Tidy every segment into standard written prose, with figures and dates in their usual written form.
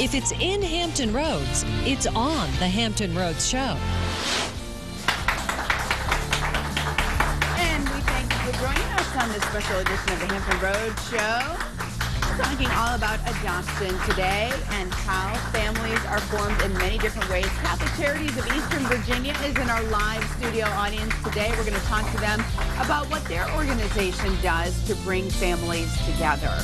If it's in Hampton Roads, it's on the Hampton Roads Show. And we thank you for joining us on this special edition of the Hampton Roads Show. We're talking all about adoption today and how families are formed in many different ways. Catholic Charities of Eastern Virginia is in our live studio audience today. We're going to talk to them about what their organization does to bring families together.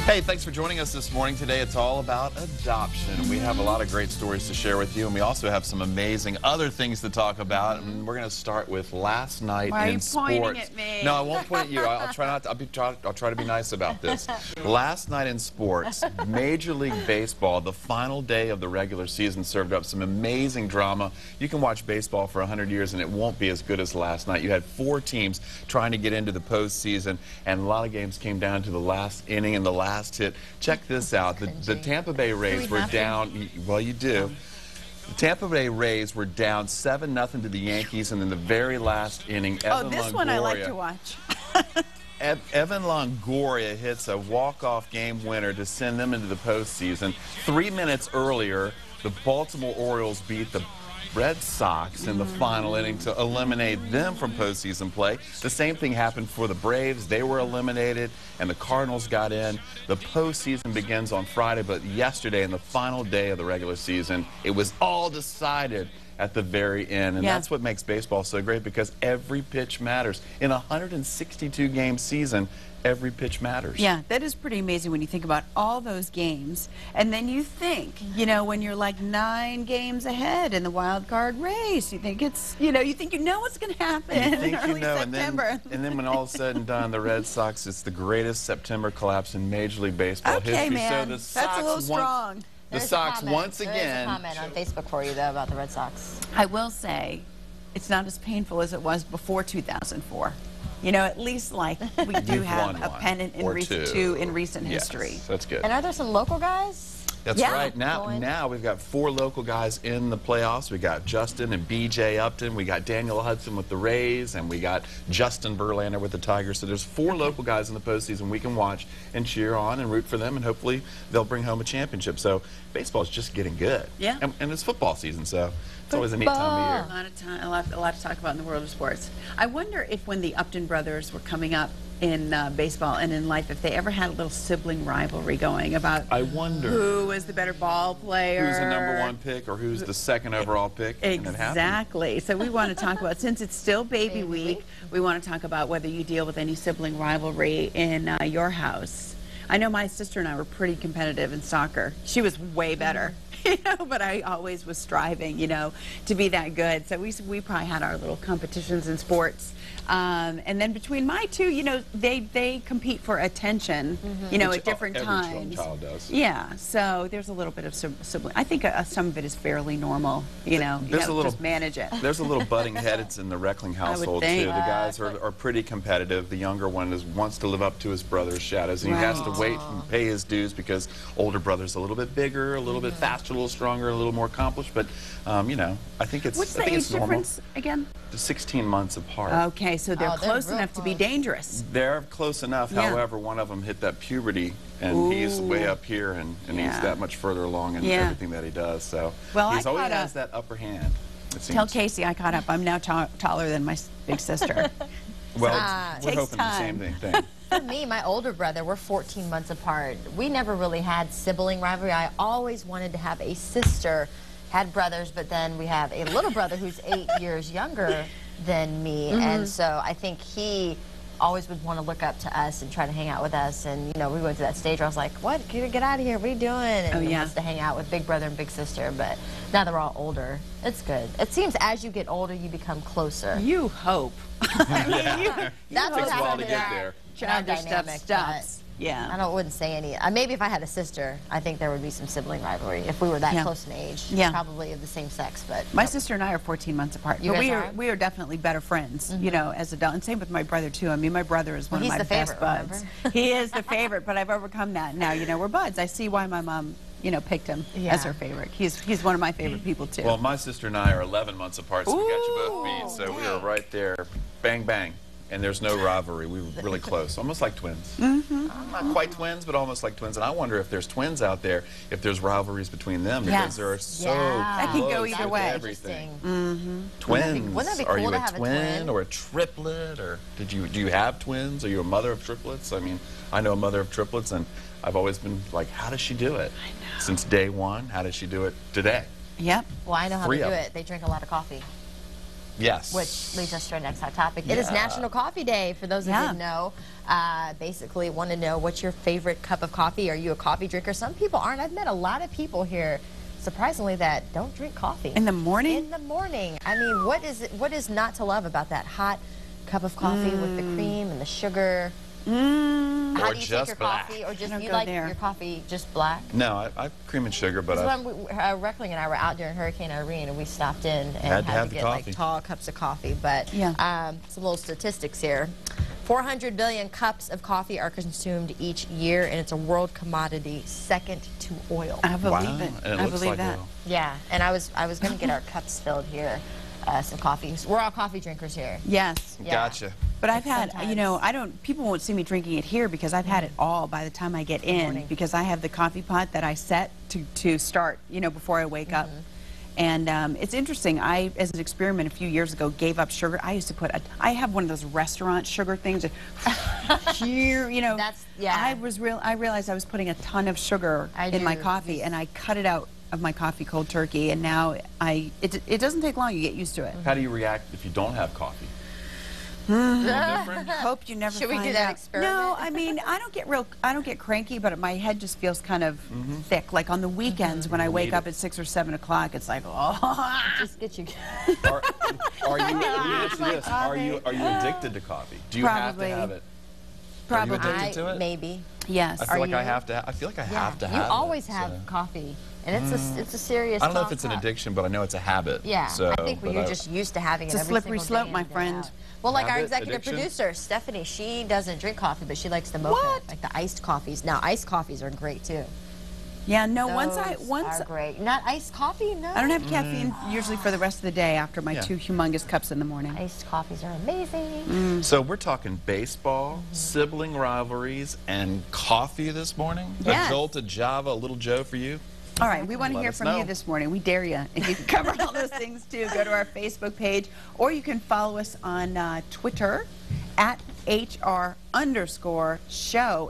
Hey, thanks for joining us this morning. Today it's all about adoption. We have a lot of great stories to share with you, and we also have some amazing other things to talk about. And we're going to start with last night in sports. Why are you pointing at me? No, I won't point at you. I'll try not to. I'll try to be nice about this. Last night in sports, Major League Baseball, the final day of the regular season, served up some amazing drama. You can watch baseball for 100 years, and it won't be as good as last night. You had 4 teams trying to get into the postseason, and a lot of games came down to the last inning and the last hit. Check this out. The Tampa Bay Rays were down. Well, you do. The Tampa Bay Rays were down 7-0 to the Yankees, and in the very last inning, Evan this Longoria, one I like to watch. Evan Longoria hits a walk-off game winner to send them into the postseason. 3 minutes earlier, the Baltimore Orioles beat the Red Sox in the final inning to eliminate them from postseason play. The same thing happened for the Braves. They were eliminated, and the Cardinals got in. The postseason begins on Friday, but yesterday, in the final day of the regular season, it was all decided at the very end. And that's what makes baseball so great, because every pitch matters. In a 162-game season, every pitch matters. Yeah, that is pretty amazing when you think about all those games. And then you think, you know, when you're like 9 games ahead in the wild card race, you think it's, you know what's going to happen in early September. And then when all is said and done, the Red Sox, it's the greatest September collapse in Major League Baseball history. Okay, man, so the Sox that's a little strong. The Sox once again. There's a comment on Facebook for you, though, about the Red Sox. I will say, it's not as painful as it was before 2004. You know, at least like we do have a pennant in recent history. That's good. And are there some local guys? That's right. Now we've got 4 local guys in the playoffs. We got Justin and BJ Upton. We got Daniel Hudson with the Rays, and we got Justin Verlander with the Tigers. So there's 4 local guys in the postseason we can watch and cheer on and root for them, and hopefully they'll bring home a championship. So baseball is just getting good. Yeah. And it's football season, so it's always a neat time of year. A lot to talk about in the world of sports. I wonder if when the Upton brothers were coming up in baseball and in life, if they ever had a little sibling rivalry going about who was the better ball player, who's the #1 pick, or who's the 2nd overall pick. Exactly. So we want to talk about, since it's still baby week, we want to talk about whether you deal with any sibling rivalry in your house. I know my sister and I were pretty competitive in soccer. She was way better. You know, but I always was striving, you know, to be that good. So we probably had our little competitions in sports. And then between my 2, you know, they compete for attention, you know, at different times. Every child does. Yeah, so there's a little bit of sibling. I think some of it is fairly normal, you know. You gotta just manage it. There's a little butting heads in the Reckling household, too. The guys are pretty competitive. The younger one wants to live up to his brother's shadows, and he has to wait and pay his dues because older brother's a little bit bigger, a little bit faster, a little stronger, a little more accomplished. But, you know, I think it's What's the age difference again? 16 months apart. Okay, so they're close enough to be dangerous. They're close enough. However, one of them hit that puberty, and he's way up here, and he's that much further along in everything that he does. So he's always has that upper hand. Tell Casey I caught up. I'm now taller than my big sister. Well, we're hoping the same thing. For me, my older brother, we're 14 months apart. We never really had sibling rivalry. I always wanted to have a sister. Had brothers, but then we have a little brother who's 8 years younger than me, and so I think he always would want to look up to us and try to hang out with us. And you know, we went to that stage where I was like, "What? Get out of here! What are you doing?" And he wants to hang out with big brother and big sister. But now they're all older. It's good. It seems as you get older, you become closer. You hope. That's what takes a while to get there. Dynamic stuff. Yeah. I wouldn't say any. Maybe if I had a sister, I think there would be some sibling rivalry if we were that close in age. Yeah. Probably of the same sex, but my sister and I are 14 months apart. But we are definitely better friends, you know, as adults. And same with my brother too. I mean, my brother is one of my best buds. He is the favorite, but I've overcome that. Now, you know, we're buds. I see why my mom, you know, picked him as her favorite. He's one of my favorite people too. Well, my sister and I are 11 months apart, so we got you both beat. So we are right there, bang bang. and there's no rivalry. We were really close, almost like twins. Not quite twins, but almost like twins. And I wonder if there's twins out there, if there's rivalries between them, because Yes. they're so That can go close either with way. everything. Twins. Wouldn't that be Are cool you to a have a twin twin? or a triplet, or do you have twins? Are you a mother of triplets? I mean, I know a mother of triplets, and I've always been like, how does she do it? I know. Since day one, how does she do it today? Yep. Well, I know how Three to do of them. it. They drink a lot of coffee, Yes. which leads us to our next hot topic. It is National Coffee Day, for those who Yeah. didn't know. Basically, want to know what's your favorite cup of coffee. Are you a coffee drinker? Some people aren't. I've met a lot of people here, surprisingly, that don't drink coffee. In the morning? In the morning. I mean, what is not to love about that hot cup of coffee with the cream and the sugar? How Or do you take just your black. coffee? Or just I don't you go like there. your coffee just black? No, I cream and sugar, but Because when Reckling and I were out during Hurricane Irene, and we stopped in and Had to have to the get coffee. like tall cups of coffee. But Yeah. some little statistics here: 400 billion cups of coffee are consumed each year, and it's a world commodity, second to oil. I believe wow, it. and it I looks believe like that. oil. Yeah, and I was going to get our cups filled here, some coffee. We're all coffee drinkers here. Yes. Yeah. Gotcha. But I've had, you know, Sometimes. people won't see me drinking it here because I've had it all by the time I get in, morning. because I have the coffee pot that I set to start, you know, before I wake up. And it's interesting. I, as an experiment a few years ago, gave up sugar. I used to put, I have one of those restaurant sugar things. Here, you know. That's- yeah. I realized I was putting a ton of sugar I in my do. coffee, and I cut it out of my coffee cold turkey. And now it doesn't take long. You get used to it. How do you react if you don't have coffee? Hope you never Should we do find that out. experiment? No, I mean, I don't get cranky, but my head just feels kind of thick. Like on the weekends when I wake up at 6 or 7 o'clock, it's like, oh. Just get you. Are you? Let me ask you this: Are you addicted to coffee? Do you Probably. have to have it? Probably. addicted to it? Maybe. Yes. I feel like you? I have to. I feel like I have to You have it. always have so. coffee, and it's a serious. I don't know if tall it's an cup. addiction, but I know it's a habit. Yeah, So, I think but you're just used to having It's it a every slippery single slope, day my in and day friend. out. Well, like our Habit, executive addiction? producer, Stephanie, she doesn't drink coffee, but she likes the mocha, What? like the iced coffees. Now, iced coffees are great too. Yeah. No. Those Once are great. Not iced coffee, no. I don't have caffeine usually for the rest of the day after my Yeah. 2 humongous cups in the morning. Iced coffees are amazing. So we're talking baseball, sibling rivalries, and coffee this morning. Yes. A jolt of Java, a little Joe for you. All right, we want to Let hear us from know. you this morning. We dare you. And you can cover all those things too. Go to our Facebook page, or you can follow us on Twitter at HR_show.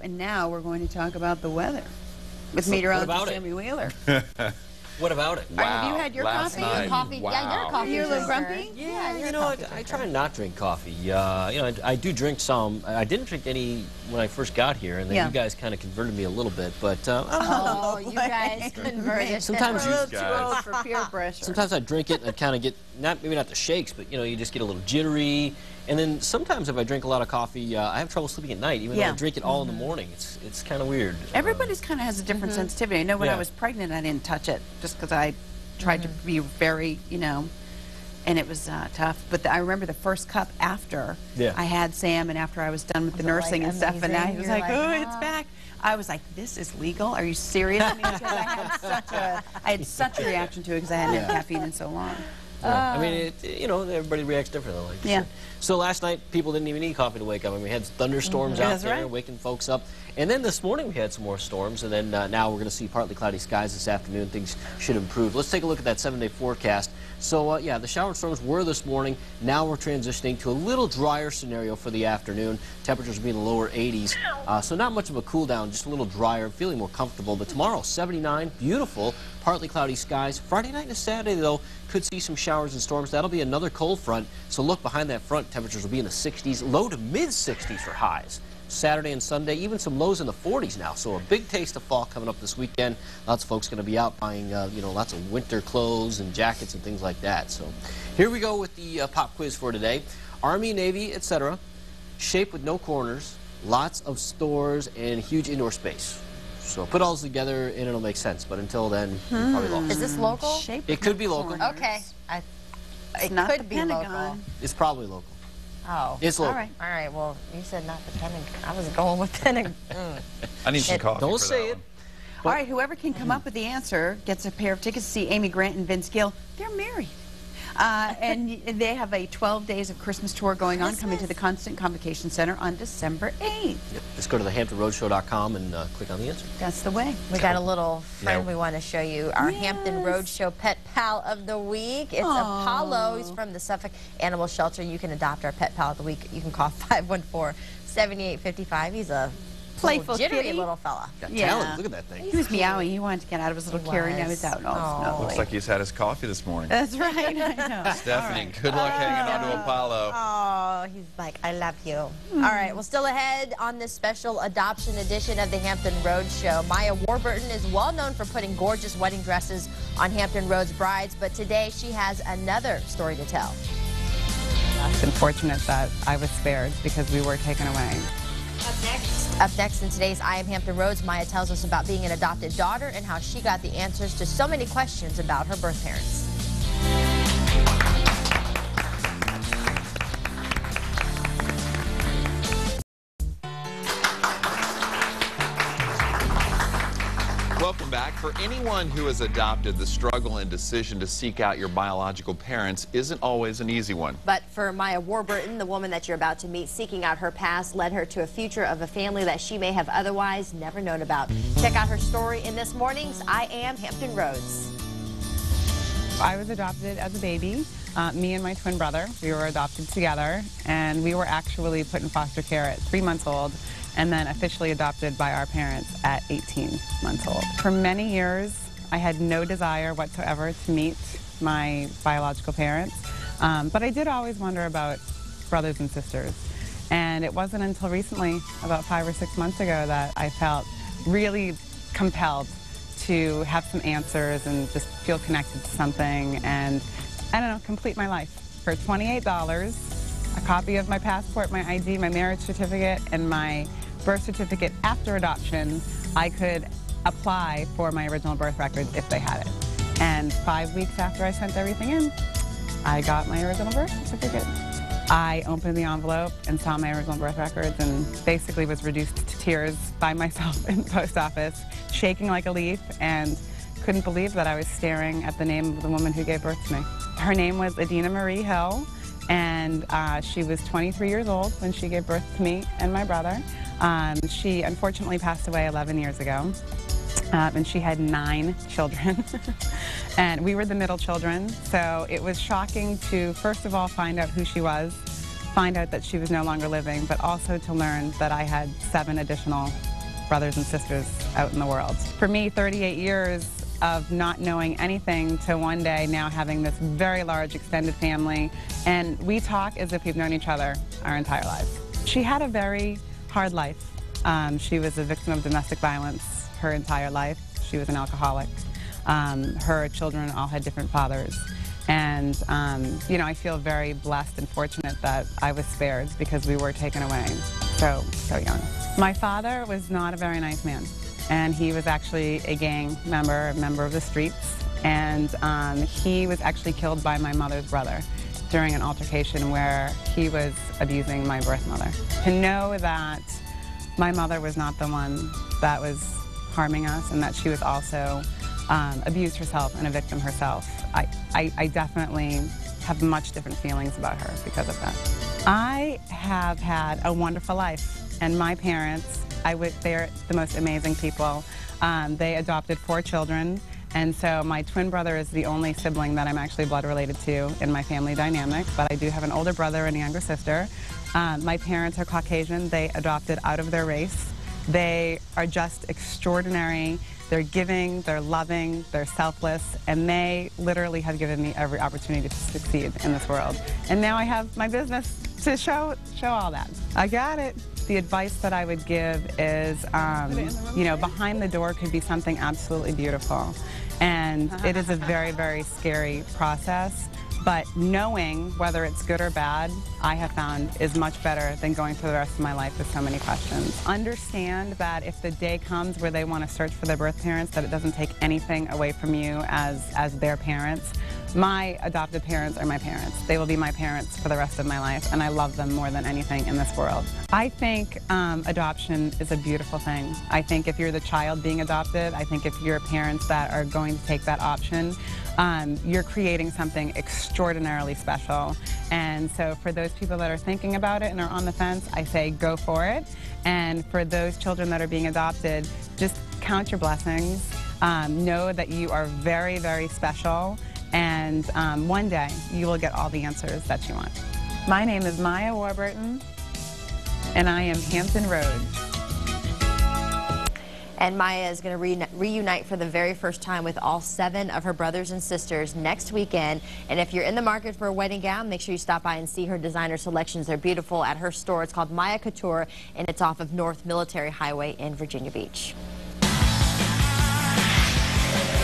And now we're going to talk about the weather with meteorologist about it? Sammy Wheeler. What about it? All right, have you had your last coffee? night. Coffee, Wow. yeah, you're a coffee Are you a little drinker. grumpy? Yeah, you're You a know, coffee I drinker. try not to drink coffee. I do drink some. I didn't drink any when I first got here, and then Yeah. you guys kind of converted me a little bit. But Oh, you guys converted. Sometimes We're a you- little too old for peer pressure. sometimes I drink it and I kind of get maybe not the shakes, but you just get a little jittery. And then sometimes if I drink a lot of coffee, I have trouble sleeping at night, even though Yeah. I drink it all in the morning. It's kind of weird. Everybody's kind of has a different sensitivity. I know when I Yeah. was pregnant, I didn't touch it just because I tried to be very, and it was tough. But I remember the first cup after Yeah. I had Sam, and after I was done with the Was it, nursing like, and stuff, and I amazing? was You're like, like, oh, it's "Ah." back. I was like, this is legal? Are you serious? I mean, because I had such a reaction to it because I hadn't had caffeine in so long. I mean, everybody reacts differently. Like you Yeah. said. So last night, people didn't even need coffee to wake up. I mean, we had thunderstorms out That's there, right. waking folks up. And then this morning, we had some more storms. And then now we're going to see partly cloudy skies this afternoon. Things should improve. Let's take a look at that 7-day forecast. So, yeah, the shower storms were this morning. Now we're transitioning to a little drier scenario for the afternoon. Temperatures will be in the lower 80s. So not much of a cool down, just a little drier, feeling more comfortable. But tomorrow, 79, beautiful, partly cloudy skies. Friday night and Saturday, though, could see some showers and storms. That'll be another cold front. So look behind that front, temperatures will be in the 60s, low to mid-60s for highs. Saturday and Sunday, even some lows in the 40s now. So a big taste of fall coming up this weekend. Lots of folks going to be out buying, lots of winter clothes and jackets and things like that. So here we go with the pop quiz for today. Army, Navy, etc. Shape with no corners, lots of stores, and huge indoor space. So put all those together and it'll make sense. But until then, you're probably lost. Is this local? Shape It could be local. corners. Okay. It not could the be Pentagon. local. It's probably local. Oh. It's local. All right. All right, well, you said not the Pentagon. I was going with Pentagon. I need some coffee Don't for say that it. one. All right, whoever can come up with the answer gets a pair of tickets to see Amy Grant and Vince Gill. They're married. And they have a 12 Days of Christmas tour going on, coming to the Constant Convocation Center on December 8th. Yep. Just go to thehamptonroadshow.com and click on the answer. That's the way. We got a little friend we want to show you, our Yes. Hampton Roadshow Pet Pal of the Week. It's Apollo. He's from the Suffolk Animal Shelter. You can adopt our Pet Pal of the Week. You can call 514-7855. He's a Playful jittery kitty. little fella. Got Yeah. talent. Look at that thing. He was meowing. He wanted to get out of his little carry. Now he's out. Oh, Looks like he's had his coffee this morning. That's right. I know. Stephanie, good luck hanging on to Apollo. Oh, he's like, I love you. All right, well, still ahead on this special adoption edition of the Hampton Roads Show. Maya Warburton is well known for putting gorgeous wedding dresses on Hampton Roads brides, but today she has another story to tell. It's unfortunate that I was spared because we were taken away. Up next in today's I Am Hampton Roads, Maya tells us about being an adopted daughter and how she got the answers to so many questions about her birth parents. Welcome back. For anyone who has adopted, the struggle and decision to seek out your biological parents isn't always an easy one. But for Maya Warburton, the woman that you're about to meet, seeking out her past led her to a future of a family that she may have otherwise never known about. Check out her story in this morning's I Am Hampton Roads. I was adopted as a baby. Me and my twin brother, we were adopted together, and we were actually put in foster care at 3 months old, and then officially adopted by our parents at 18 months old. For many years, I had no desire whatsoever to meet my biological parents, but I did always wonder about brothers and sisters. And it wasn't until recently, about 5 or 6 months ago, that I felt really compelled to have some answers and just feel connected to something and, I don't know, complete my life. For $28, a copy of my passport, my ID, my marriage certificate, and my birth certificate after adoption, I could apply for my original birth records if they had it. And 5 weeks after I sent everything in, I got my original birth certificate. I opened the envelope and saw my original birth records and basically was reduced to tears by myself in the post office, shaking like a leaf, and couldn't believe that I was staring at the name of the woman who gave birth to me. Her name was Adina Marie Hill, and she was 23 years old when she gave birth to me and my brother. She unfortunately passed away 11 years ago. And she had 9 children, and we were the middle children, so it was shocking to, first of all, find out who she was, find out that she was no longer living, but also to learn that I had 7 additional brothers and sisters out in the world. For me, 38 years of not knowing anything to one day now having this very large extended family, and we talk as if we've known each other our entire lives. She had a very hard life. She was a victim of domestic violence her entire life. She was an alcoholic. Her children all had different fathers. And, you know, I feel very blessed and fortunate that I was spared because we were taken away so young. My father was not a very nice man. And he was actually a gang member, a member of the streets. And he was actually killed by my mother's brother during an altercation where he was abusing my birth mother. To know that my mother was not the one that was harming us and that she was also abused herself and a victim herself, I definitely have much different feelings about her because of that. I have had a wonderful life, and my parents, they're the most amazing people. They adopted 4 children, and so my twin brother is the only sibling that I'm actually blood related to in my family dynamic, but I do have an older brother and a younger sister. My parents are Caucasian. They adopted out of their race. They are just extraordinary. They're giving, they're loving, they're selfless, and they literally have given me every opportunity to succeed in this world. And now I have my business to show all that. I got it. The advice that I would give is, you know, behind the door could be something absolutely beautiful. And it is a very, very scary process. But knowing whether it's good or bad, I have found is much better than going through the rest of my life with so many questions. Understand that if the day comes where they want to search for their birth parents, that it doesn't take anything away from you as their parents. My adopted parents are my parents. They will be my parents for the rest of my life, and I love them more than anything in this world. I think adoption is a beautiful thing. I think if you're the child being adopted, I think if you're parents that are going to take that option, you're creating something extraordinarily special. And so for those people that are thinking about it and are on the fence, I say go for it. And for those children that are being adopted, just count your blessings. Know that you are very, very special. And one day, you will get all the answers that you want. My name is Maya Warburton, and I am Hampton Roads. And Maya is going to reunite for the very first time with all 7 of her brothers and sisters next weekend. And if you're in the market for a wedding gown, make sure you stop by and see her designer selections. They're beautiful at her store. It's called Maya Couture, and it's off of North Military Highway in Virginia Beach.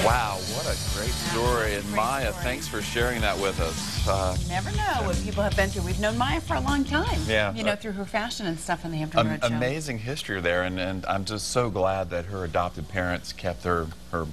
Wow, what a great story. And Maya, thanks for sharing that with us. You never know what people have been through. We've known Maya for a long time. Yeah. You know, through her fashion and stuff on the Hampton Road Show. Amazing history there, and I'm just so glad that her adopted parents kept her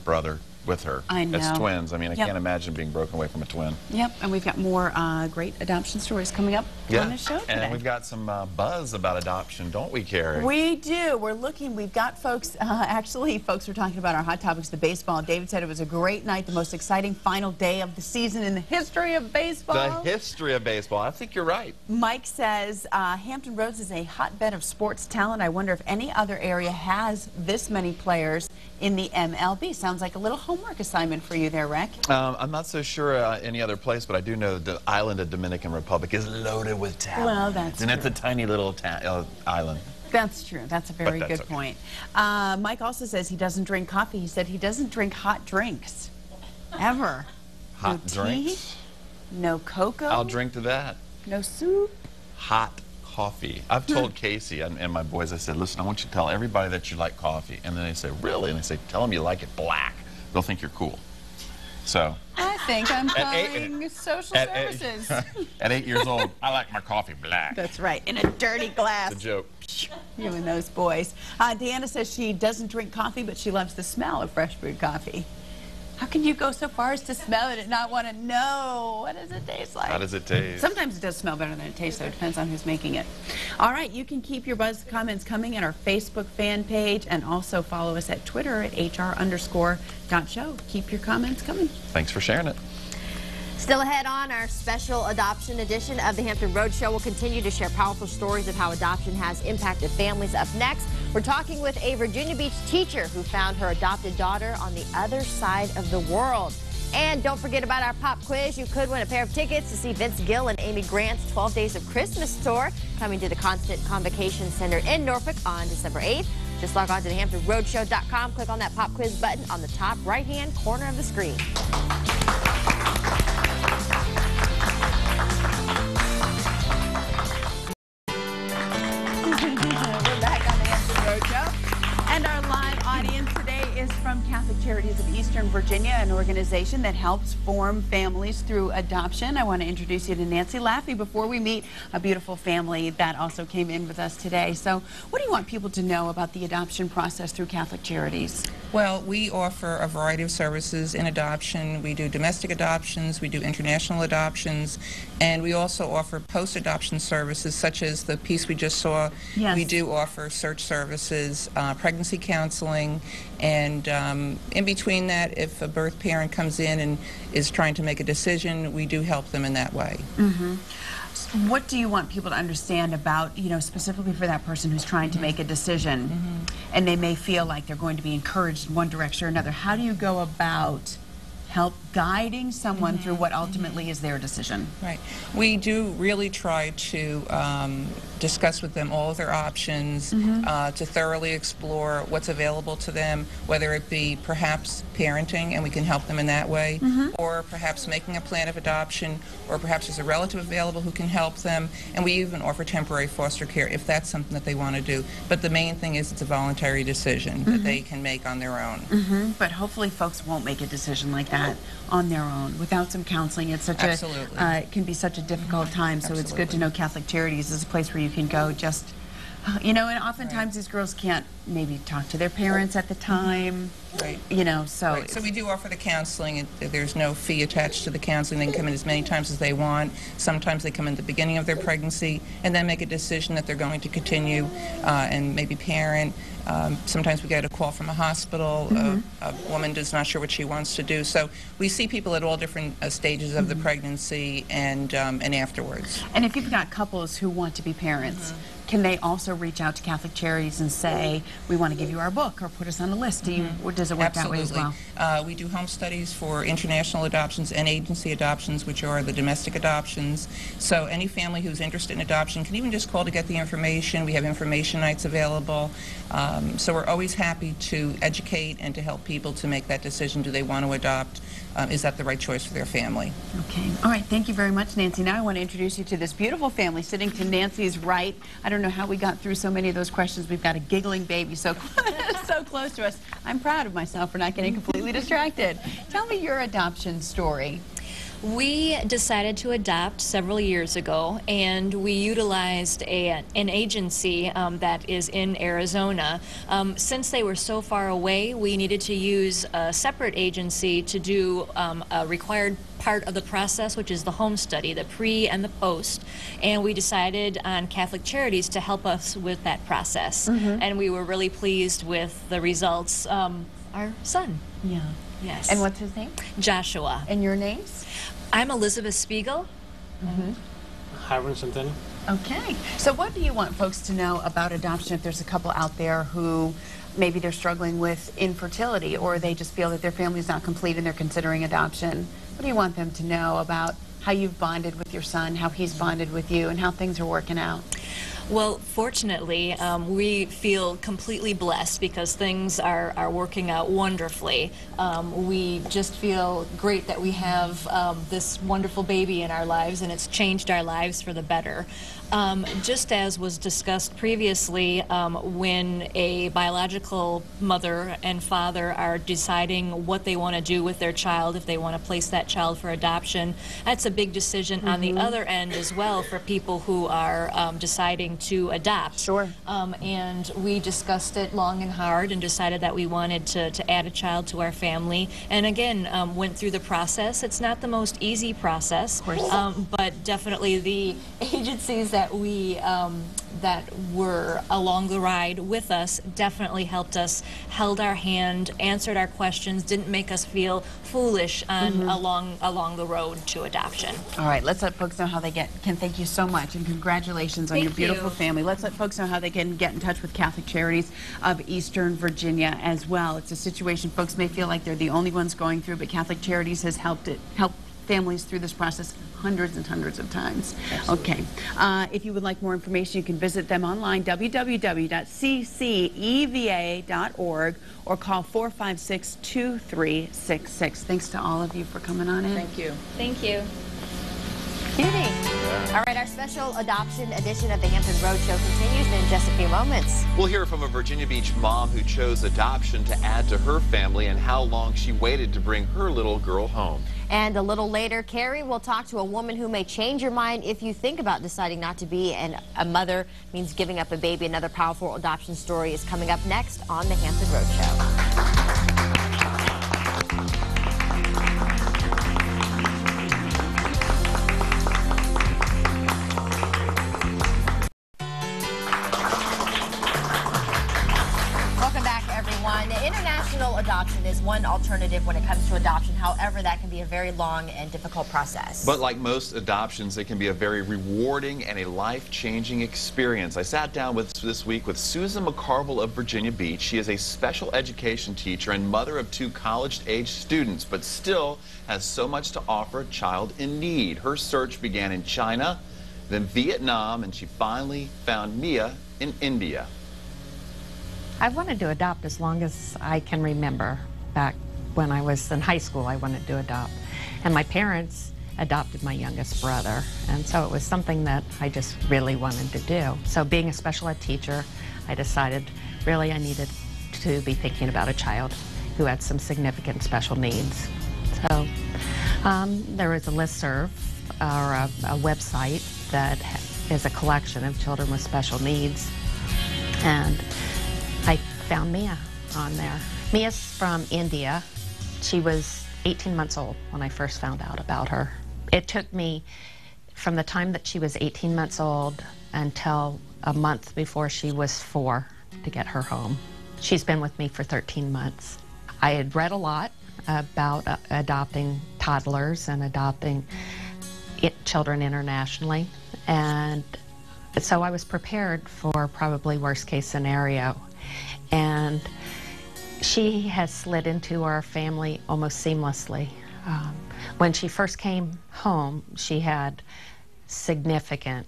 brother with her. I know. As twins. I mean, I Yep. can't imagine being broken away from a twin. Yep, and we've got more great adoption stories coming up on the show today. And we've got some buzz about adoption, don't we, Carrie? We do. We're looking. We've got folks, actually, folks are talking about our hot topics, the baseball. David said it was a great night, the most exciting final day of the season in the history of baseball. The history of baseball. I think you're right. Mike says Hampton Roads is a hotbed of sports talent. I wonder if any other area has this many players in the MLB. Sounds like a little homework assignment for you there, Rick. I'm not so sure any other place, but I do know the island of Dominican Republic is loaded with talent. Well, that's And it's true. a tiny little island. That's true. That's a very But that's good okay. point. Mike also says he doesn't drink coffee. He said he doesn't drink hot drinks. Ever. Hot no tea, drinks? no cocoa. I'll drink to that. No soup. Hot coffee. I've told Casey and my boys, I said, listen, I want you to tell everybody that you like coffee. And then they say, really? And they say, tell them you like it black. They'll think you're cool. So. I think I'm At calling social at services. At 8 years old, I like my coffee black. That's right, in a dirty glass. It's a joke. You and those boys. Deanna says she doesn't drink coffee, but she loves the smell of fresh brewed coffee. How can you go so far as to smell it and not want to know? What does it taste like? How does it taste? Sometimes it does smell better than it tastes, though. It depends on who's making it. All right, you can keep your buzz comments coming at our Facebook fan page and also follow us at Twitter at hr_.show. Keep your comments coming. Thanks for sharing it. Still ahead on our special adoption edition of the Hampton Road Show. We'll continue to share powerful stories of how adoption has impacted families. Up next, we're talking with a Virginia Beach teacher who found her adopted daughter on the other side of the world. And don't forget about our pop quiz. You could win a pair of tickets to see Vince Gill and Amy Grant's 12 Days of Christmas tour coming to the Constant Convocation Center in Norfolk on December 8th. Just log on to thehamptonroadshow.com. Click on that pop quiz button on the top right-hand corner of the screen. We're back on the Hampton Road Show. And our live audience today is from Catholic Charities of Eastern Virginia, an organization that helps form families through adoption. I want to introduce you to Nancy Laffey before we meet a beautiful family that also came in with us today. So what do you want people to know about the adoption process through Catholic Charities? Well, we offer a variety of services in adoption. We do domestic adoptions, we do international adoptions, and we also offer post-adoption services such as the piece we just saw. Yes. We do offer search services, pregnancy counseling, and in between that, if a birth parent comes in and is trying to make a decision, we do help them in that way. Mm-hmm. What do you want people to understand about, you know, specifically for that person who's trying to make a decision and they may feel like they're going to be encouraged in one direction or another? How do you go about help guiding someone through what ultimately is their decision? Right. We do really try to discuss with them all of their options, to thoroughly explore what's available to them, whether it be perhaps parenting, and we can help them in that way, or perhaps making a plan of adoption, or perhaps there's a relative available who can help them, and we even offer temporary foster care if that's something that they want to do. But the main thing is it's a voluntary decision that they can make on their own. But hopefully folks won't make a decision like that on their own without some counseling. It's such Absolutely. it can be such a difficult time, so it's good to know Catholic Charities is a place where you can go just You know, and oftentimes these girls can't maybe talk to their parents at the time. Right. You know, so. Right. So we do offer the counseling. There's no fee attached to the counseling. They can come in as many times as they want. Sometimes they come in at the beginning of their pregnancy and then make a decision that they're going to continue and maybe parent. Sometimes we get a call from a hospital. A woman is not sure what she wants to do. So we see people at all different stages of the pregnancy and afterwards. And if you've got couples who want to be parents, can they also reach out to Catholic Charities and say, we want to give you our book or put us on a list? Or does it work that way as well? We do home studies for international adoptions and agency adoptions, which are the domestic adoptions. So any family who's interested in adoption can even just call to get the information. We have information nights available. So we're always happy to educate and to help people to make that decision. Do they want to adopt? Is that the right choice for their family? Okay. All right. Thank you very much, Nancy. Now I want to introduce you to this beautiful family sitting to Nancy's right. I don't know how we got through so many of those questions. We've got a giggling baby so so close to us. I'm proud of myself for not getting completely distracted. Tell me your adoption story. We decided to adopt several years ago, and we utilized an agency that is in Arizona. Since they were so far away, we needed to use a separate agency to do a required part of the process, which is the home study, the pre and the post. And we decided on Catholic Charities to help us with that process. And we were really pleased with the results. Our son. Yeah. Yes. And what's his name? Joshua. And your names? I'm Elizabeth Spiegel. Hiram Centennial. Okay. So what do you want folks to know about adoption if there's a couple out there who maybe they're struggling with infertility or they just feel that their family is not complete and they're considering adoption? What do you want them to know about how you've bonded with your son, how he's bonded with you, and how things are working out? Well, fortunately, we feel completely blessed because things are working out wonderfully. We just feel great that we have this wonderful baby in our lives, and it's changed our lives for the better. Just as was discussed previously, when a biological mother and father are deciding what they want to do with their child, if they want to place that child for adoption, that's a big decision on the other end as well for people who are deciding to adopt. Sure. And we discussed it long and hard and decided that we wanted to add a child to our family. And again, went through the process. It's not the most easy process, of course. But definitely the agencies that we that were along the ride with us definitely helped us, held our hand, answered our questions, didn't make us feel foolish on along the road to adoption. All right, let's let folks know how they can thank you so much and congratulations on your beautiful family. Let's let folks know how they can get in touch with Catholic Charities of Eastern Virginia as well. It's a situation folks may feel like they're the only ones going through, but Catholic Charities has helped families through this process hundreds and hundreds of times. Absolutely. Okay. If you would like more information, you can visit them online, www.cceva.org, or call 456-2366. Thanks to all of you for coming on in. Thank you. Thank you. Cutie. All right, our special adoption edition of the Hampton Roadshow continues in just a few moments. We'll hear from a Virginia Beach mom who chose adoption to add to her family and how long she waited to bring her little girl home. And a little later, Carrie will talk to a woman who may change your mind if you think about deciding not to be a mother means giving up a baby. Another powerful adoption story is coming up next on the Hampton Roadshow. International adoption is one alternative when it comes to adoption. However, that can be a very long and difficult process. But like most adoptions, it can be a very rewarding and a life-changing experience. I sat down this week with Susan McCarville of Virginia Beach. She is a special education teacher and mother of 2 college-age students, but still has so much to offer a child in need. Her search began in China, then Vietnam, and she finally found Mia in India. I've wanted to adopt as long as I can remember. Back when I was in high school, I wanted to adopt. And my parents adopted my youngest brother. And so it was something that I just really wanted to do. So being a special ed teacher, I decided really I needed to be thinking about a child who had some significant special needs. So there was a listserv or a website that is a collection of children with special needs. And I found Mia on there. Mia's from India. She was 18 months old when I first found out about her. It took me from the time that she was 18 months old until a month before she was 4 to get her home. She's been with me for 13 months. I had read a lot about adopting toddlers and adopting children internationally, and so I was prepared for probably worst case scenario. And she has slid into our family almost seamlessly. When she first came home, she had significant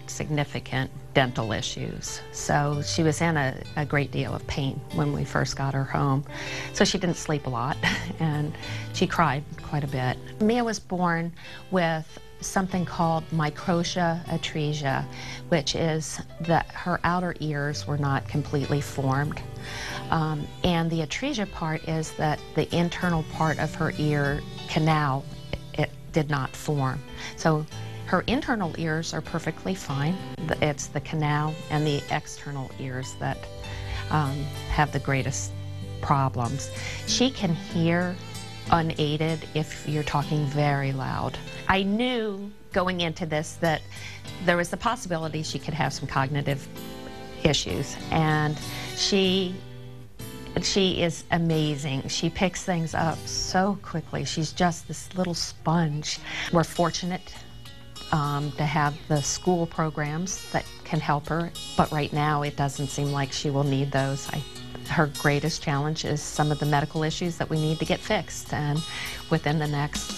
dental issues. So she was in a great deal of pain when we first got her home. So she didn't sleep a lot, and she cried quite a bit. Mia was born with something called microtia atresia, which is that her outer ears were not completely formed. And the atresia part is that the internal part of her ear canal, it did not form. So her internal ears are perfectly fine. It's the canal and the external ears that have the greatest problems. She can hear unaided if you're talking very loud. I knew going into this that there was the possibility she could have some cognitive issues, and she is amazing. She picks things up so quickly. She's just this little sponge. We're fortunate to have the school programs that can help her, but right now it doesn't seem like she will need those. Her greatest challenge is some of the medical issues that we need to get fixed, and within the next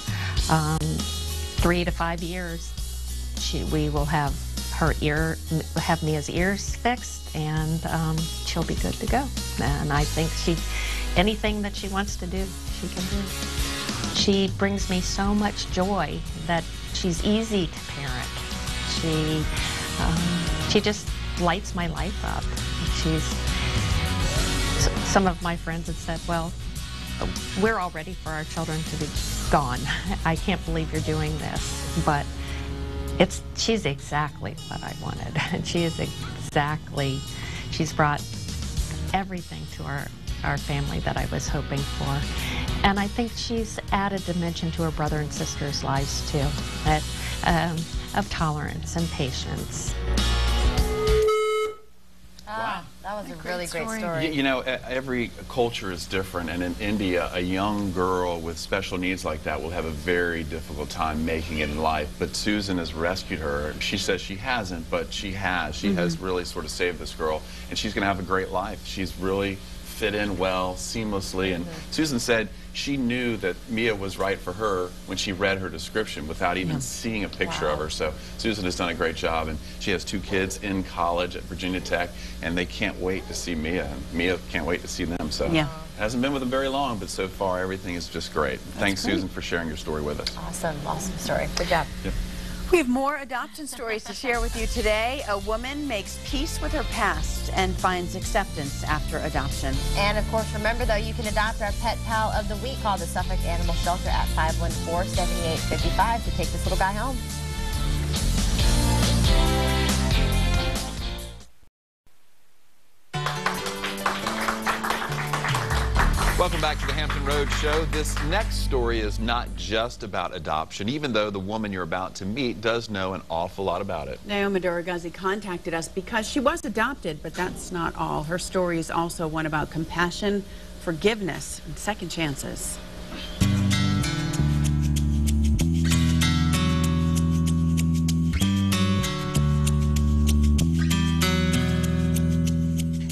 3 to 5 years, we will have Mia's ears fixed, and she'll be good to go. And I think anything that she wants to do, she can do. She brings me so much joy that she's easy to parent. She just lights my life up. Some of my friends have said, well, we're all ready for our children to be gone. I can't believe you're doing this. But she's exactly what I wanted. She's brought everything to our family that I was hoping for. And I think she's added dimension to her brother and sister's lives too, of tolerance and patience. Wow. That was a really great story. You know, every culture is different, and in India, a young girl with special needs like that will have a very difficult time making it in life. But Susan has rescued her. She says she hasn't, but she has. She has really sort of saved this girl, and she's going to have a great life. She's really fit in well, seamlessly, and Susan said she knew that Mia was right for her when she read her description without even seeing a picture of her. So Susan has done a great job, and she has 2 kids in college at Virginia Tech, and they can't wait to see Mia, and Mia can't wait to see them. So hasn't been with them very long, but so far everything is just great. Thanks, Susan, for sharing your story with us. Awesome story. Good job. We have more adoption stories to share with you today. A woman makes peace with her past and finds acceptance after adoption. And of course, remember though, you can adopt our Pet Pal of the Week. Call the Suffolk Animal Shelter at 514-7855 to take this little guy home. Welcome back to the Hampton Roads Show. This next story is not just about adoption, even though the woman you're about to meet does know an awful lot about it. Naoma Dorogazi contacted us because she was adopted, but that's not all. Her story is also one about compassion, forgiveness, and second chances.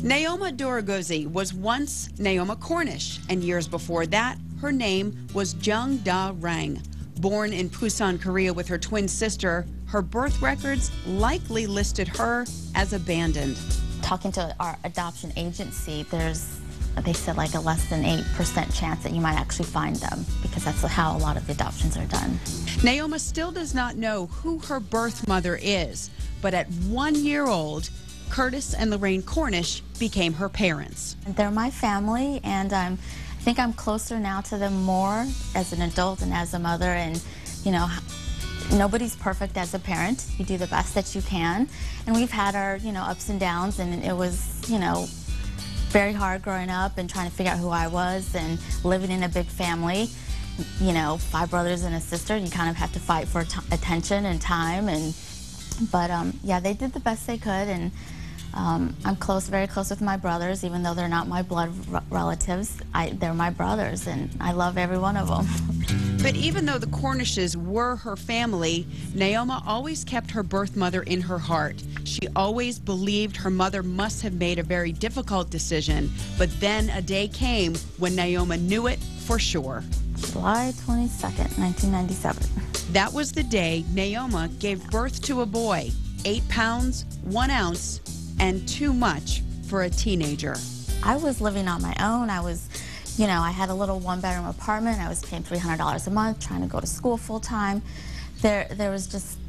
Naoma Dorogazi was once Naoma Cornish, and years before that, her name was Jung Da Rang. Born in Busan, Korea with her twin sister, her birth records likely listed her as abandoned. Talking to our adoption agency, they said like a less than 8% chance that you might actually find them, because that's how a lot of the adoptions are done. Naoma still does not know who her birth mother is, but at 1 year old, Curtis and Lorraine Cornish became her parents. They're my family, and I think I'm closer now to them more as an adult and as a mother, and you know, nobody's perfect as a parent. You do the best that you can. And we've had our, ups and downs, and it was, very hard growing up and trying to figure out who I was and living in a big family. 5 brothers and a sister, you kind of have to fight for attention and time. But yeah, they did the best they could, and I'm very close with my brothers, even though they're not my blood relatives. They're my brothers, and I love every one of them. But even though the Cornishes were her family, Naoma always kept her birth mother in her heart. She always believed her mother must have made a very difficult decision, but then a day came when Naoma knew it for sure. July 22nd, 1997. That was the day Naoma gave birth to a boy, 8 pounds, 1 ounce, and too much for a teenager. I was living on my own. I was, I had a little 1-bedroom apartment. I was paying $300 a month, trying to go to school full time. There was just,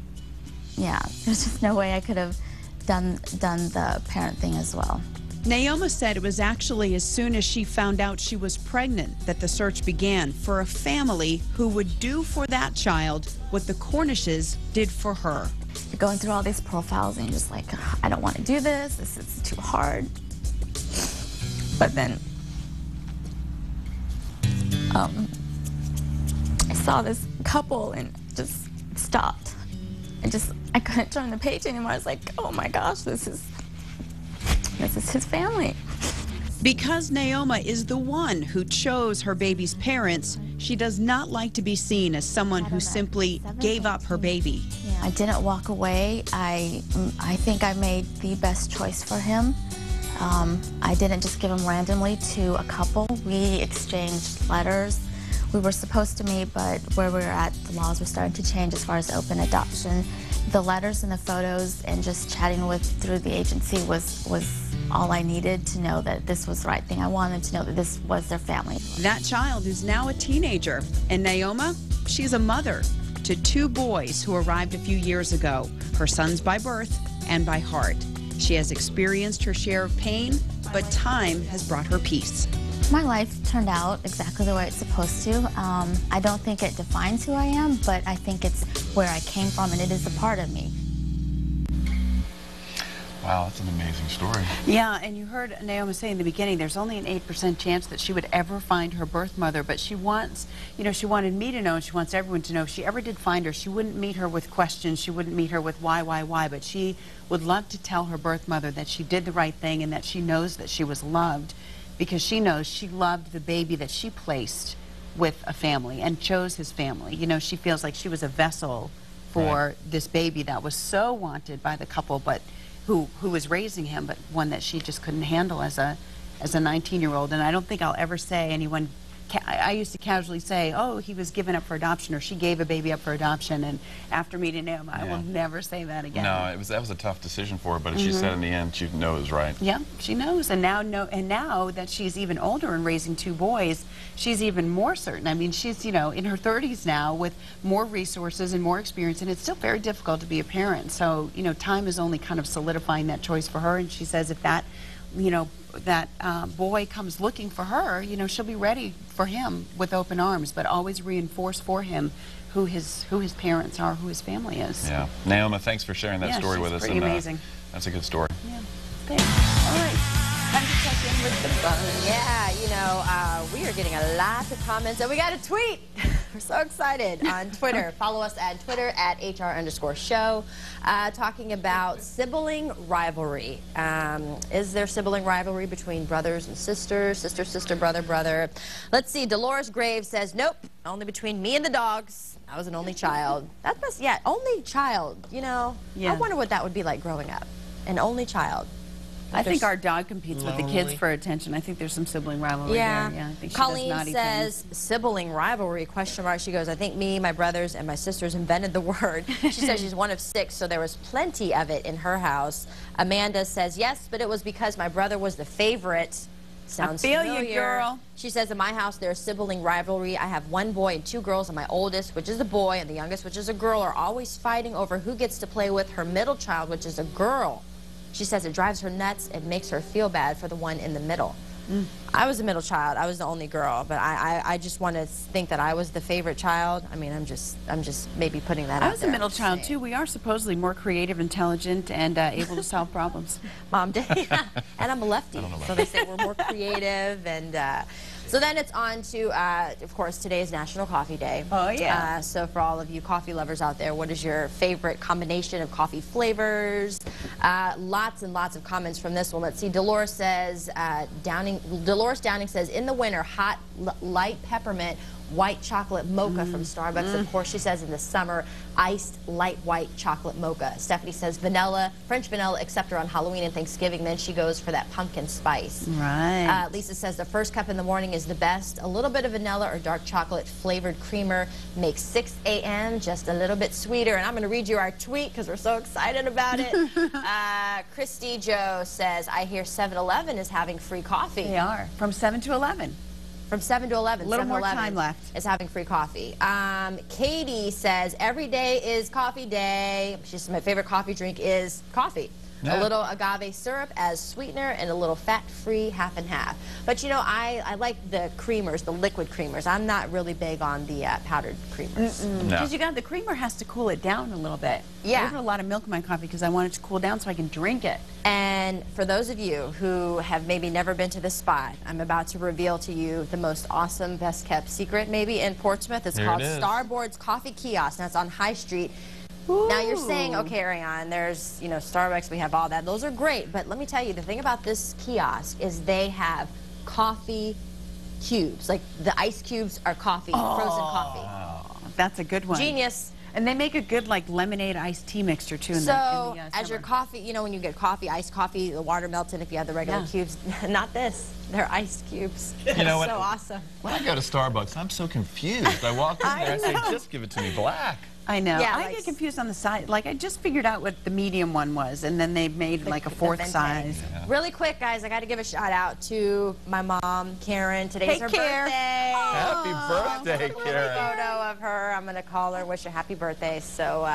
there's just no way I could have done the parent thing as well. Naoma said it was actually as soon as she found out she was pregnant that the search began for a family who would do for that child what the Cornishes did for her. You're going through all these profiles and you're just like, I don't want to do this. This is too hard. But then I saw this couple and just stopped. I couldn't turn the page anymore. I was like, oh my gosh, this is his family. Because Naoma is the one who chose her baby's parents, she does not like to be seen as someone who simply gave up her baby. Yeah. I didn't walk away. I think I made the best choice for him. I didn't just give him randomly to a couple. We exchanged letters. We were supposed to meet, but where we were at, the laws were starting to change as far as open adoption. The letters and the photos and just chatting through the agency was all I needed to know that this was the right thing. I wanted to know that this was their family. That child is now a teenager, and Naoma, she's a mother to 2 boys who arrived a few years ago, her sons by birth and by heart. She has experienced her share of pain, but time has brought her peace. My life turned out exactly the way it's supposed to. I don't think it defines who I am, but I think it's where I came from, and it is a part of me. Wow, that's an amazing story. Yeah, and you heard Naoma say in the beginning, there's only an 8% chance that she would ever find her birth mother, but she wants, she wanted me to know, and she wants everyone to know, if she ever did find her, she wouldn't meet her with questions, she wouldn't meet her with why, but she would love to tell her birth mother that she did the right thing and that she knows that she was loved, because she knows she loved the baby that she placed with a family and chose his family. She feels like she was a vessel for this baby that was so wanted by the couple, but who was raising him, but one that she just couldn't handle as a 19-year-old. And I don't think I'll ever say anyone, I used to casually say, oh, he was given up for adoption, or she gave a baby up for adoption, and after meeting him, I will never say that again. No, that was a tough decision for her, but as she said in the end, she knows it was right. Yeah, she knows, and now that she's even older and raising 2 boys, she's even more certain. I mean, she's, in her 30s now with more resources and more experience, and it's still very difficult to be a parent. So, time is only kind of solidifying that choice for her, and she says if that, that boy comes looking for her, she'll be ready for him with open arms, but always reinforce for him who his parents are, who his family is. Yeah. Naoma, thanks for sharing that story with us. Pretty amazing. That's a good story. Yeah. Thanks. All right. Time to check in with the buzz. Yeah, we are getting a lot of comments, and we got a tweet. We're so excited on Twitter. Follow us at Twitter at HR_show, talking about sibling rivalry. Is there sibling rivalry between brothers and sisters, sister, brother? Let's see. Dolores Graves says, nope, only between me and the dogs. I was an only child. That must, only child, Yeah. I wonder what that would be like growing up. An only child. I think our dog competes with the kids for attention. I think there's some sibling rivalry there. Yeah, I think she Colleen does naughty says, things. sibling rivalry, ? She goes, I think me, my brothers, and my sisters invented the word. She says she's one of 6, so there was plenty of it in her house. Amanda says, yes, but it was because my brother was the favorite. Sounds I feel familiar. you, girl. She says, in my house, there's sibling rivalry. I have 1 boy and 2 girls, and my oldest, which is a boy, and the youngest, which is a girl, are always fighting over who gets to play with her middle child, which is a girl. She says it drives her nuts. It makes her feel bad for the one in the middle. I was a middle child. I was the only girl, but I just want to think that I was the favorite child. I mean, I'm just maybe putting that out there. I was a middle child too. We are supposedly more creative, intelligent, and able to solve problems. Mom did, and I'm a lefty, so they say we're more creative. And so then it's on to, of course, today is National Coffee Day. Oh yeah. So for all of you coffee lovers out there, what is your favorite combination of coffee flavors? Lots and lots of comments from this one. Let's see. Dolores says, Dolores Downing says, in the winter, hot, light peppermint, white chocolate mocha from Starbucks. Of course, she says in the summer, iced light white chocolate mocha. Stephanie says vanilla, French vanilla, except for on Halloween and Thanksgiving. Then she goes for that pumpkin spice. Right. Lisa says the first cup in the morning is the best. A little bit of vanilla or dark chocolate flavored creamer makes 6 a.m. just a little bit sweeter. And I'm going to read you our tweet because we're so excited about it. Christy Joe says, I hear 7-Eleven is having free coffee. They are. From 7 to 11. From 7 to 11. A little more time left. Is having free coffee. Katie says, every day is coffee day. She says, my favorite coffee drink is coffee. A little agave syrup as sweetener and a little fat-free half and half. But you know, I like the creamers, the liquid creamers. I'm not really big on the powdered creamers. Because the creamer has to cool it down a little bit. Yeah. I put a lot of milk in my coffee because I want it to cool down so I can drink it. And for those of you who have maybe never been to this spot, I'm about to reveal to you the most awesome, best-kept secret maybe in Portsmouth. It's called Starboard's Coffee Kiosk. Now it's on High Street. Ooh. Now you're saying, okay, Ariane, there's, you know, Starbucks, we have all that. Those are great, but let me tell you, the thing about this kiosk is they have coffee cubes. Like the ice cubes are coffee, frozen coffee. Oh, that's a good one. Genius. And they make a good, like, lemonade iced tea mixture, too, in so, the as your coffee, you know, when you get coffee, iced coffee, the water melts in if you have the regular cubes. Not this. They're iced cubes. You know what? So awesome. When I go to Starbucks, I'm so confused. I walk in there, I say, just give it to me black. I know. Yeah, I get confused on the side. Like, I just figured out what the medium one was, and then they made like a fourth size. Yeah. Really quick, guys, I got to give a shout out to my mom, Karen. Today's her birthday. Happy birthday, Karen. Photo of her. I'm going to call her, wish her happy birthday. So,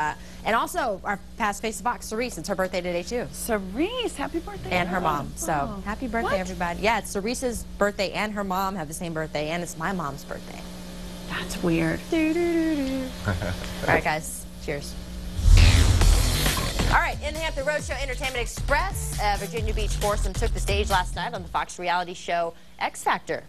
and also our past face box, Cerise. It's her birthday today too. Cerise, happy birthday. And her mom. So, happy birthday, everybody. Yeah, it's Cerise's birthday, and her mom have the same birthday, and it's my mom's birthday. That's weird. All right, guys. Cheers. All right, in the Hampton Roadshow Entertainment Express, Virginia Beach foursome took the stage last night on the Fox reality show X Factor.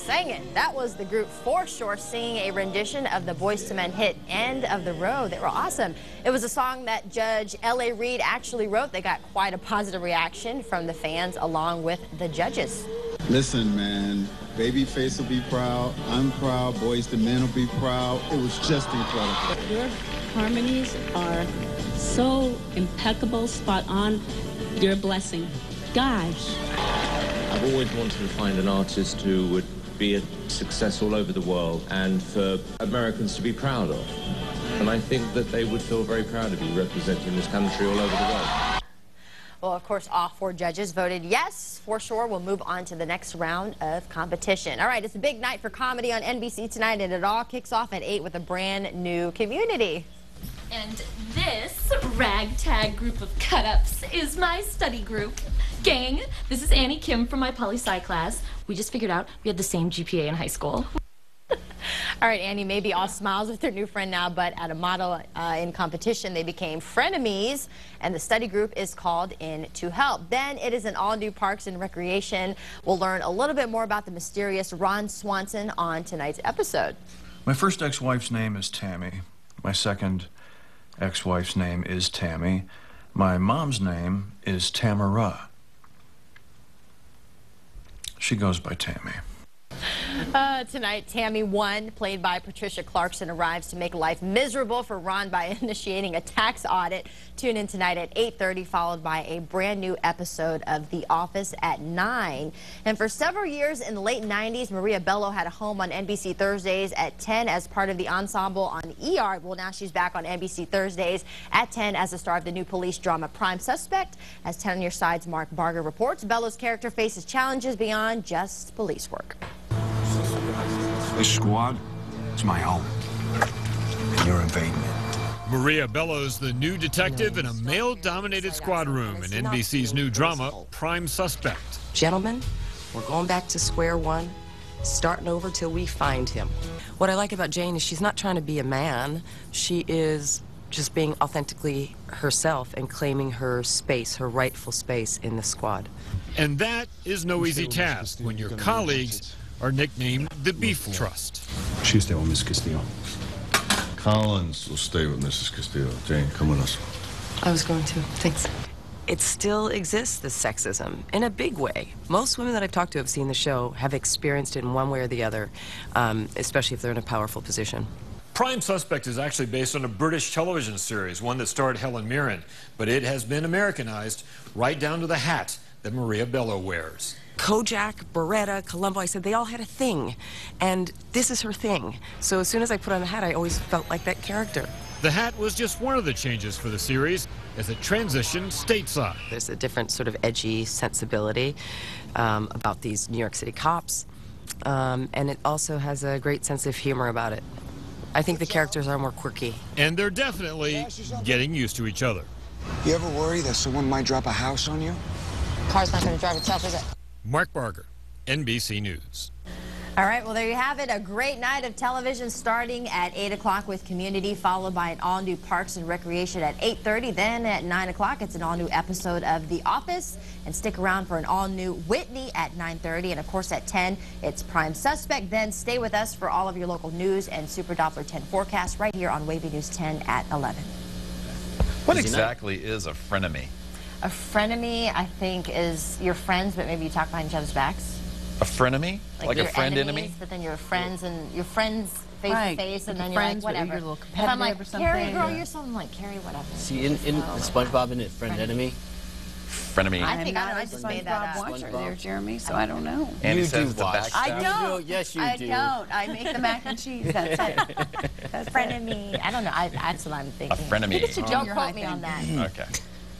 Sang it. That was the group For Sure singing a rendition of the Boyz II Men hit End of the Road. They were awesome. It was a song that Judge L.A. Reid actually wrote. They got quite a positive reaction from the fans along with the judges. Listen, man, Babyface will be proud. I'm proud. Boyz II Men will be proud. It was just incredible. Your harmonies are so impeccable, spot on. You're a blessing. Gosh. I've always wanted to find an artist who would be a success all over the world and for Americans to be proud of. And I think that they would feel very proud to be representing this country all over the world. Well, of course, all four judges voted yes. For Sure will move on to the next round of competition. All right, it's a big night for comedy on NBC tonight, and it all kicks off at 8 with a brand new Community. And this ragtag group of cut-ups is my study group. Gang, this is Annie Kim from my poli-sci class. We just figured out we had the same GPA in high school. All right, Annie may be all smiles with her new friend now, but at a model in competition, they became frenemies, and the study group is called In to Help. Then it is an all-new Parks and Recreation. We'll learn a little bit more about the mysterious Ron Swanson on tonight's episode. My first ex-wife's name is Tammy. My second ex-wife's name is Tammy. My mom's name is Tamara. She goes by Tammy. Tonight, Tammy 1, played by Patricia Clarkson, arrives to make life miserable for Ron by initiating a tax audit. Tune in tonight at 8:30, followed by a brand new episode of The Office at 9. And for several years in the late 90s, Maria Bello had a home on NBC Thursdays at 10 as part of the ensemble on ER. Well, now she's back on NBC Thursdays at 10 as the star of the new police drama Prime Suspect. As 10 on Your Side's Mark Barger reports, Bello's character faces challenges beyond just police work. This squad is my home. And you're invading it. Maria Bello's the new detective in a male-dominated squad room in NBC's new drama, Prime Suspect. Gentlemen, we're going back to square one, starting over till we find him. What I like about Jane is she's not trying to be a man. She is just being authentically herself and claiming her space, her rightful space in the squad. And that is no easy task when your colleagues are nicknamed the Beef Trust. She's there with Miss Castillo. Collins will stay with Mrs. Castillo. Jane, come with us. I was going to. Thanks. It still exists, this sexism, in a big way. Most women that I've talked to have seen the show have experienced it in one way or the other, especially if they're in a powerful position. Prime Suspect is actually based on a British television series, one that starred Helen Mirren, but it has been Americanized right down to the hat that Maria Bello wears. Kojak, Beretta, Columbo, I said they all had a thing, and this is her thing. So as soon as I put on the hat, I always felt like that character. The hat was just one of the changes for the series as it transitioned stateside. There's a different sort of edgy sensibility about these New York City cops, and it also has a great sense of humor about it. I think the characters are more quirky. And they're definitely getting used to each other. You ever worry that someone might drop a house on you? Car's not going to drive itself, is it? Mark Barger, NBC News. All right, well, there you have it. A great night of television starting at 8 o'clock with Community, followed by an all-new Parks and Recreation at 8:30. Then at 9 o'clock, it's an all-new episode of The Office. And stick around for an all-new Whitney at 9:30. And, of course, at 10, it's Prime Suspect. Then stay with us for all of your local news and Super Doppler 10 forecast right here on Wavy News 10 at 11. What exactly is a frenemy? A frenemy, I think, is your friends, but maybe you talk behind each other's backs. A frenemy? Like a friend enemies, enemy? But then you're friends, and your friends face to face, and then you're like, whatever. You're a little If I'm like, competitive or something. Carrie, girl, you're something like Carrie, whatever. See, in SpongeBob, isn't it friend enemy? Frenemy. I think I'm I not a just made that SpongeBob up. watcher there, Jeremy, so I don't know. And You he says do the watch. I backstab. don't. Yes, you I do. don't. I make the mac and cheese. That's it. That's Frenemy. I don't know. That's what I'm thinking. A frenemy. Don't quote me on that. Okay.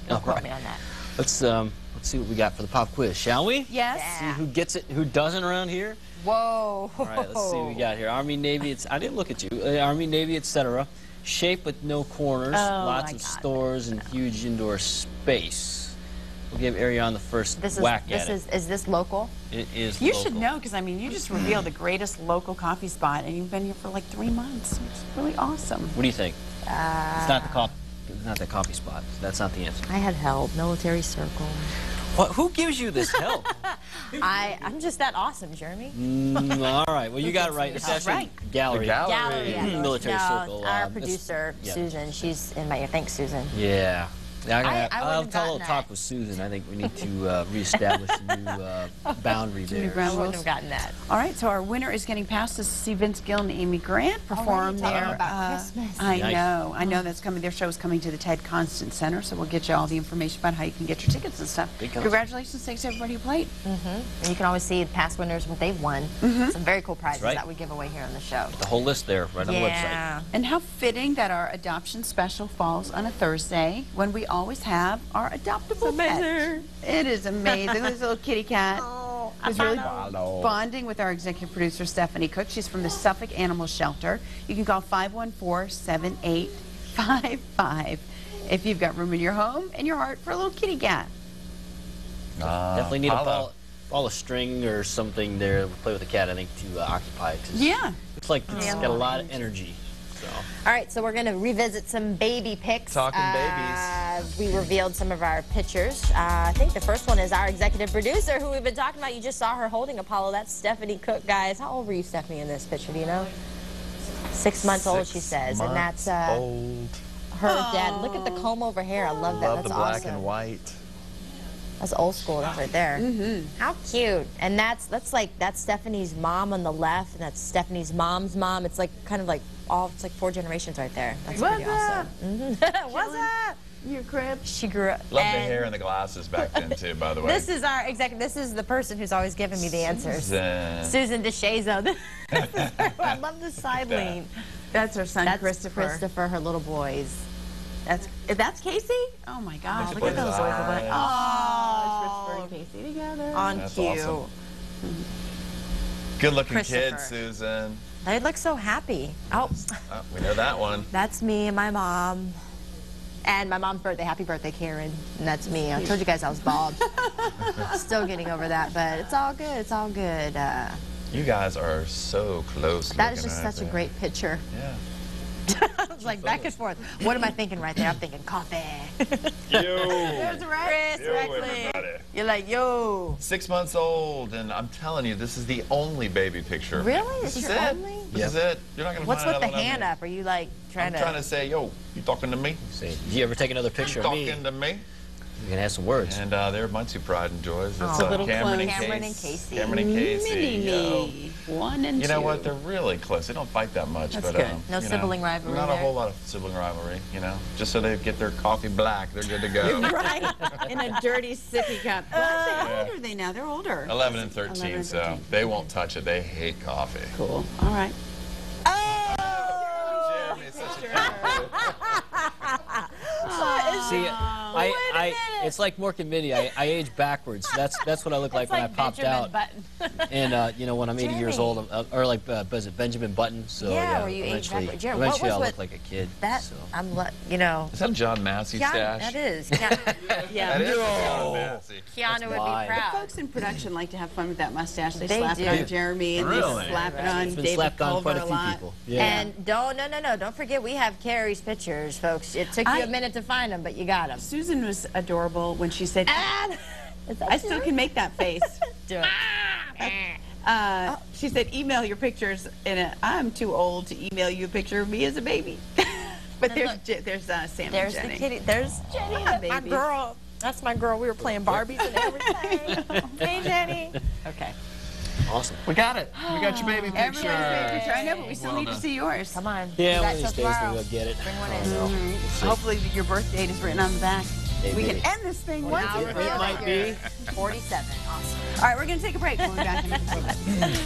Don't quote me on that. Let's see what we got for the pop quiz, shall we? Yes. See who gets it, who doesn't around here. Whoa. All right, let's see what we got here. Army, Navy, I didn't look at you. Army, Navy, etc. Shape with no corners, lots of stores, and huge indoor space. We'll give Ariane the first whack at it. Is this local? It is You local. should know, because, I mean, you just revealed the greatest local coffee spot, and you've been here for like 3 months. It's really awesome. What do you think? It's not the coffee. It's not the coffee spot. That's not the answer. I had help. Military Circle. What? Who gives you this help? I'm just that awesome, Jeremy. All right. Well, you got it right. It's actually Gallery. The gallery. Yeah. Military Circle. Our producer, yeah. Susan. She's in my. Thanks, Susan. Yeah. I'll tell a little gotten talk with Susan. I think we need to reestablish a new boundary there. I wouldn't have gotten that. All right, so our winner is getting past us to see Vince Gill and Amy Grant perform their. About Christmas. I know that's coming. Their show is coming to the Ted Constant Center, so we'll get you all the information about how you can get your tickets and stuff. Congratulations, thanks to everybody who played. And you can always see past winners what they've won. Some very cool prizes right. that we give away here on the show. The whole list there, right on the website. And how fitting that our adoption special falls on a Thursday when we always have our adoptable pet. It is amazing. This little kitty cat is really bonding with our executive producer, Stephanie Cook. She's from the Suffolk Animal Shelter. You can call 514-7855 if you've got room in your home and your heart for a little kitty cat. Definitely need a ball of string or something there to play with the cat, I think, to occupy it. Yeah. Looks like it's got a lot of energy. So. All right, so we're going to revisit some baby pics. Talking babies. We revealed some of our pictures. I think the first one is our executive producer, who we've been talking about. You just saw her holding Apollo. That's Stephanie Cook, guys. How old were you, Stephanie, in this picture? Do you know? 6 months old, she says. And that's old. Her dad. Look at the comb over hair. I love that. Love That's the black awesome. and white. That's old school. That's right there. How cute. And that's Stephanie's mom on the left, and that's Stephanie's mom's mom. It's like kind of like it's like 4 generations right there. That's pretty awesome. What's up? Your crib. She grew up. Love the hair and the glasses back then too, by the way. This is our executive. This is the person who's always giving me the answers. Susan DeShazo. I love the side lean. That's her son, Christopher. Christopher, her little boys. That's Casey? Oh my gosh, look at those joyful boys. Oh, Christopher and Casey together. On That's cue. awesome. Good-looking Christopher. kid, Susan. They look so happy. Oh, Oh, we know that one. that's me and my mom. And my mom's birthday. Happy birthday, Karen. And that's me. I told you guys I was bald. Still getting over that, but it's all good. It's all good. You guys are so close. That is just looking, such a aren't great picture. Yeah. It's like back and forth. What am I thinking right there? I'm thinking coffee. Yo. That's right. Chris, Yo, Rexley. everybody. You're like, yo. 6 months old, and I'm telling you, this is the only baby picture. Really? This It's is your it. only? This is it. You're not gonna What's find with the another one hand of me. up? Are you like trying I'm trying to say, yo, you talking to me? Say, do you ever take another picture You of me? talking to me? You can have some words. And they're my two pride and joys. It's Oh, little Cameron, and Cameron Casey. and Casey. Cameron and Casey. Mini-me. 1 and 2. You know what? They're really close. They don't fight that much. That's but, good. No you know, sibling rivalry Not there. a whole lot of sibling rivalry, you know. Just so they get their coffee black, they're good to go. Right. In a dirty sippy cup. Well, how old are they now? They're older. 11 and 13, 11 and so 13. they won't touch it. They hate coffee. Cool. All right. Jeremy is such a See, it's like Mork and Minnie. I age backwards. That's what I look like when I popped out. And you know, when I'm 80 years old, or like was it Benjamin Button? So Yeah, where you age eventually, backwards. Jeremy, what eventually was I'll with look like a kid. That so. you know. Is that a John Massey stash? That is. Yeah. That is a John Massey. Keanu would be mine. The proud. folks in production like to have fun with that mustache. They, They slap do. it on Jeremy and Really? they slap it on It's been David slapped on Culver quite a few lot. people. Yeah. And don't forget we have Carrie's pictures, folks. It took you a minute to find them, but you got them. Susan was adorable when she said, Is that I still can make that face. Do it. She said, email your pictures. And I'm too old to email you a picture of me as a baby. But there's Sam There's and the Jenny. kitty. There's Jenny, Hi, my baby. girl. That's my girl. We were playing Barbies and everything. Hey, Jenny. Okay. Awesome. We got it. We got your baby picture. Everyone's baby picture. I know, but we still Well need to done. see yours. Come on. Yeah, You one got of these till days tomorrow. we'll get it. Bring one in. Mhm. Hopefully your birth date is written on the back. Maybe. We can end this thing once Now and reveal for all. might be. 47. Awesome. All right, we're going to take a break. We'll be back in a minute.